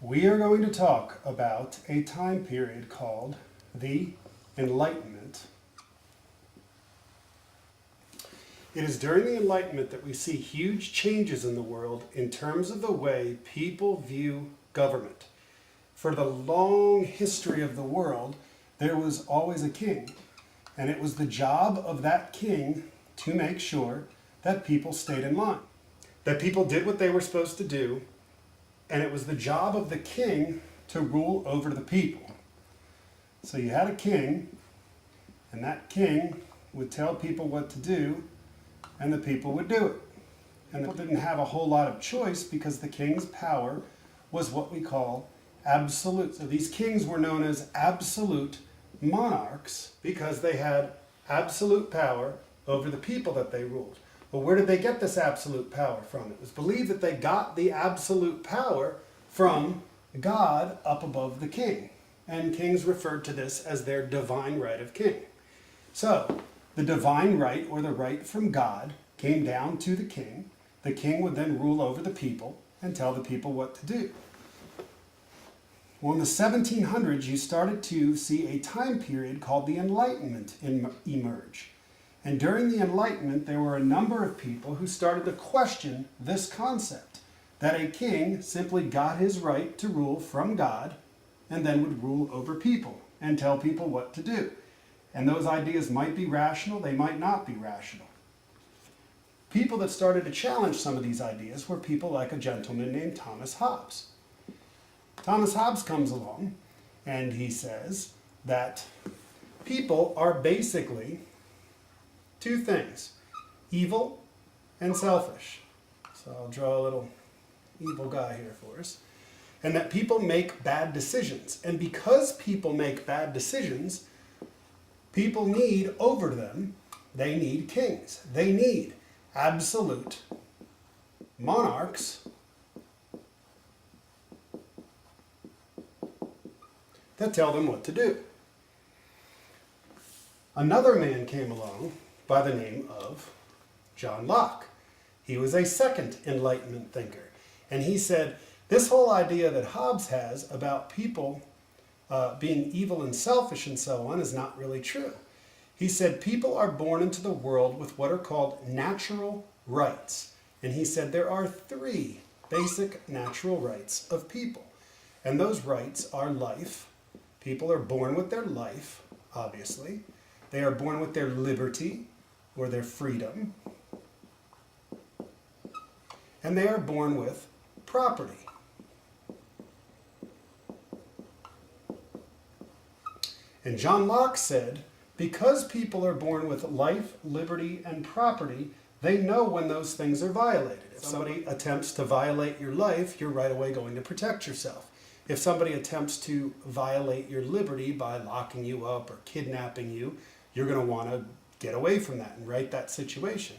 We are going to talk about a time period called the Enlightenment. It is during the Enlightenment that we see huge changes in the world in terms of the way people view government. For the long history of the world, there was always a king, and it was the job of that king to make sure that people stayed in line, that people did what they were supposed to do, and it was the job of the king to rule over the people. So you had a king, and that king would tell people what to do, and the people would do it. And they didn't have a whole lot of choice because the king's power was what we call absolute. So these kings were known as absolute monarchs because they had absolute power over the people that they ruled. Well, where did they get this absolute power from? It was believed that they got the absolute power from God up above the king. And kings referred to this as their divine right of king. So, the divine right, or the right from God, came down to the king. The king would then rule over the people and tell the people what to do. Well, in the 1700s, you started to see a time period called the Enlightenment emerge. And during the Enlightenment, there were a number of people who started to question this concept, that a king simply got his right to rule from God and then would rule over people and tell people what to do. And those ideas might be rational, they might not be rational. People that started to challenge some of these ideas were people like a gentleman named Thomas Hobbes. Thomas Hobbes comes along and he says that people are basically two things, evil and selfish. So I'll draw a little evil guy here for us. And that people make bad decisions. And because people make bad decisions, people need over them, they need kings. They need absolute monarchs that tell them what to do. Another man came along by the name of Jean-Jacques. He was a second Enlightenment thinker. And he said, this whole idea that Hobbes has about people being evil and selfish and so on is not really true. He said people are born into the world with what are called natural rights. And he said there are three basic natural rights of people. And those rights are life. People are born with their life, obviously. They are born with their liberty or their freedom. And they are born with property. And Jean-Jacques said, because people are born with life, liberty, and property, they know when those things are violated. If somebody attempts to violate your life, you're right away going to protect yourself. If somebody attempts to violate your liberty by locking you up or kidnapping you, you're going to want to get away from that and right that situation.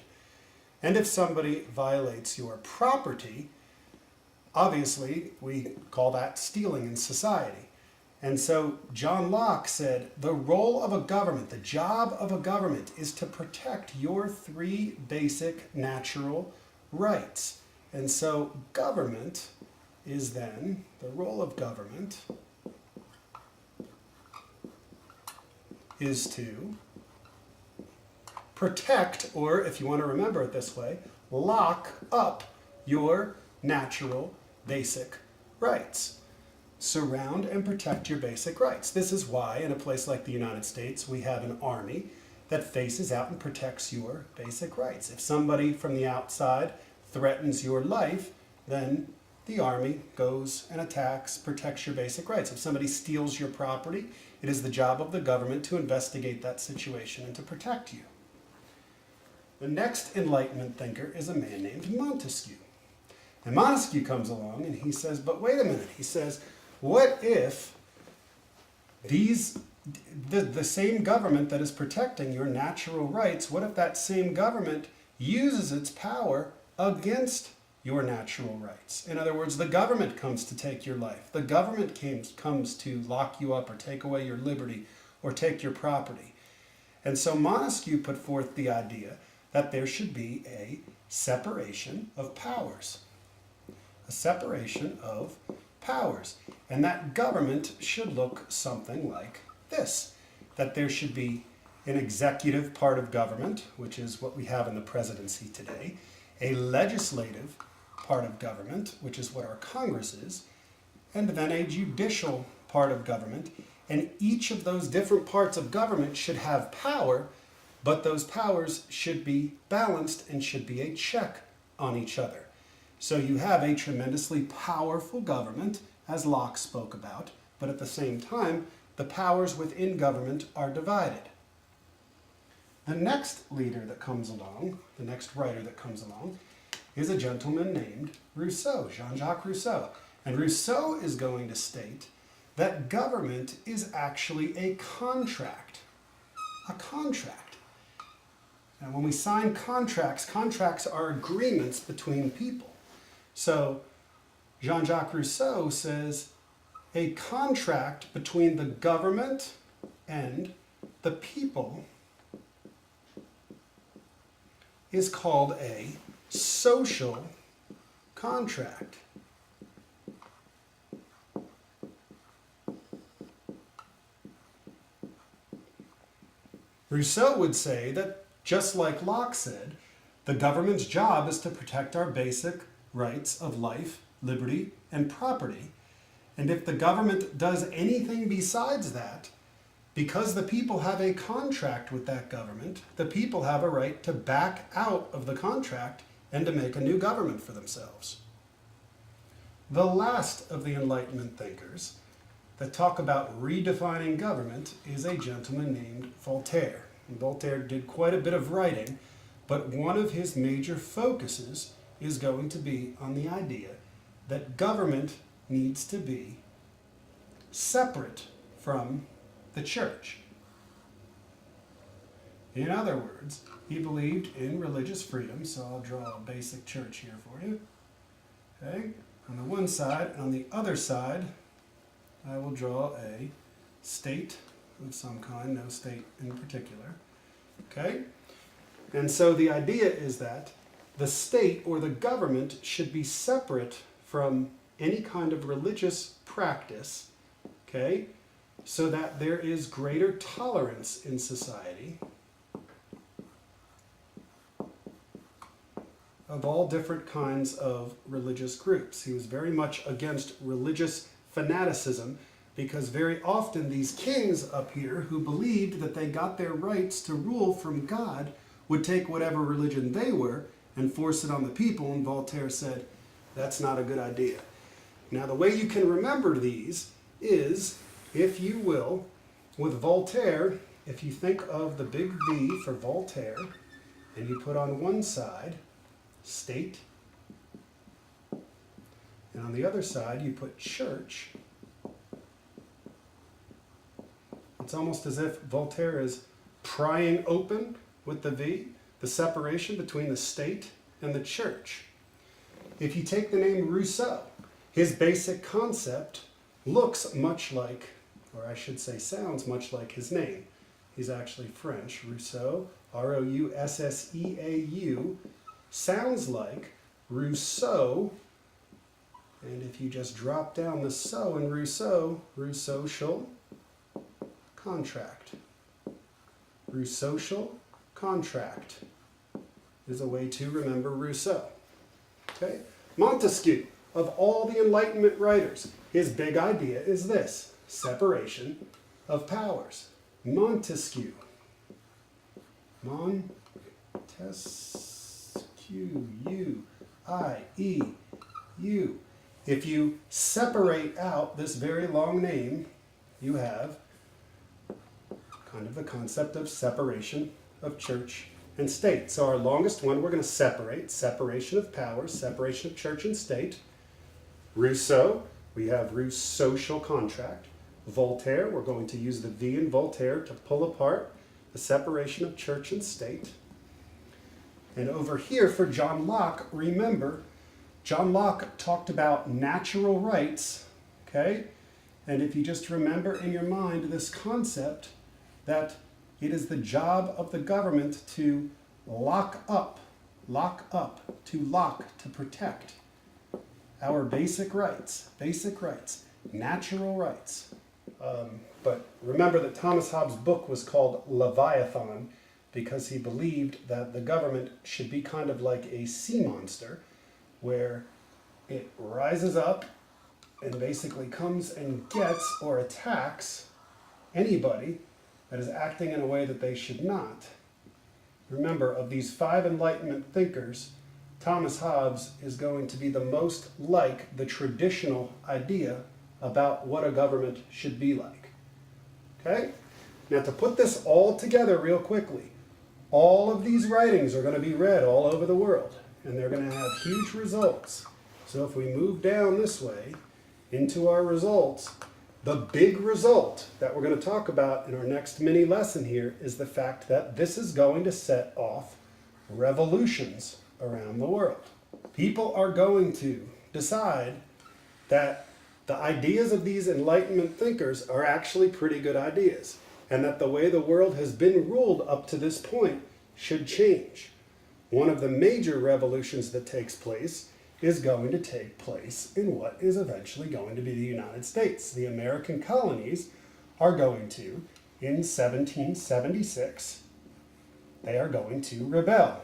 And if somebody violates your property, obviously we call that stealing in society. And so Jean-Jacques said the role of a government, the job of a government, is to protect your three basic natural rights. And so government is then, the role of government is to protect, or if you want to remember it this way, lock up your natural basic rights. Surround and protect your basic rights. This is why in a place like the United States we have an army that faces out and protects your basic rights. If somebody from the outside threatens your life, then the army goes and attacks, protects your basic rights. If somebody steals your property, it is the job of the government to investigate that situation and to protect you. The next Enlightenment thinker is a man named Montesquieu. And Montesquieu comes along and he says, but wait a minute, he says, what if the same government that is protecting your natural rights, what if that same government uses its power against your natural rights? In other words, the government comes to take your life. The government comes to lock you up or take away your liberty or take your property. And so Montesquieu put forth the idea that there should be a separation of powers. A separation of powers. And that government should look something like this. That there should be an executive part of government, which is what we have in the presidency today, a legislative part of government, which is what our Congress is, and then a judicial part of government. And each of those different parts of government should have power, but those powers should be balanced and should be a check on each other. So you have a tremendously powerful government, as Locke spoke about, but at the same time, the powers within government are divided. The next leader that comes along, the next writer that comes along, is a gentleman named Rousseau, Jean-Jacques Rousseau. And Rousseau is going to state that government is actually a contract. A contract. And when we sign contracts, contracts are agreements between people. So Jean-Jacques Rousseau says a contract between the government and the people is called a social contract. Rousseau would say that, just like Locke said, the government's job is to protect our basic rights of life, liberty, and property. And if the government does anything besides that, because the people have a contract with that government, the people have a right to back out of the contract and to make a new government for themselves. The last of the Enlightenment thinkers that talk about redefining government is a gentleman named Voltaire. And Voltaire did quite a bit of writing, but one of his major focuses is going to be on the idea that government needs to be separate from the church. In other words, he believed in religious freedom, so I'll draw a basic church here for you. Okay, on the one side, and on the other side, I will draw a state of some kind, no state in particular. Okay, and so the idea is that the state or the government should be separate from any kind of religious practice, okay, so that there is greater tolerance in society of all different kinds of religious groups. He was very much against religious fanaticism because very often these kings up here who believed that they got their rights to rule from God would take whatever religion they were and force it on the people, and Voltaire said, that's not a good idea. Now the way you can remember these is, if you will, with Voltaire, if you think of the big V for Voltaire, and you put on one side state, and on the other side you put church, it's almost as if Voltaire is prying open with the V the separation between the state and the church. If you take the name Rousseau, his basic concept looks much like, or I should say sounds much like his name. He's actually French. Rousseau, R-O-U-S-S-E-A-U, sounds like Rousseau. And if you just drop down the so in Rousseau, Rousseau-social contract. Rousseau-social contract is a way to remember Rousseau. Okay? Montesquieu, of all the Enlightenment writers, his big idea is this: separation of powers. Montesquieu. Montesquieu. U-I-E-U. If you separate out this very long name, you have kind of the concept of separation of church and state. So our longest one we're going to separate, separation of powers, separation of church and state. Rousseau, we have Rousseau-social contract. Voltaire, we're going to use the V in Voltaire to pull apart the separation of church and state. And over here for John Locke, remember, John Locke talked about natural rights, okay? And if you just remember in your mind this concept that it is the job of the government to lock up, to lock, to protect. our basic rights, natural rights. But remember that Thomas Hobbes' book was called Leviathan because he believed that the government should be kind of like a sea monster where it rises up and basically comes and gets or attacks anybody that is acting in a way that they should not. Remember, of these 5 Enlightenment thinkers, Thomas Hobbes is going to be the most like the traditional idea about what a government should be like. Okay? Now to put this all together real quickly, all of these writings are going to be read all over the world, and they're going to have huge results. So if we move down this way into our results, the big result that we're going to talk about in our next mini lesson here is the fact that this is going to set off revolutions around the world. People are going to decide that the ideas of these Enlightenment thinkers are actually pretty good ideas, and that the way the world has been ruled up to this point should change. One of the major revolutions that takes place is going to take place in what is eventually going to be the United States. The American colonies are going to, in 1776, they are going to rebel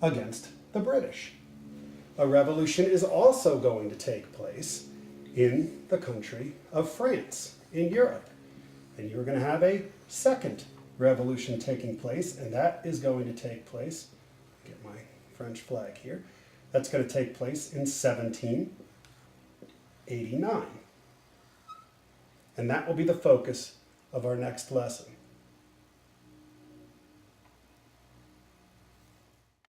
against the British. A revolution is also going to take place in the country of France, in Europe. And you're going to have a second revolution taking place, and that is going to take place, get my French flag here, that's going to take place in 1789. And that will be the focus of our next lesson.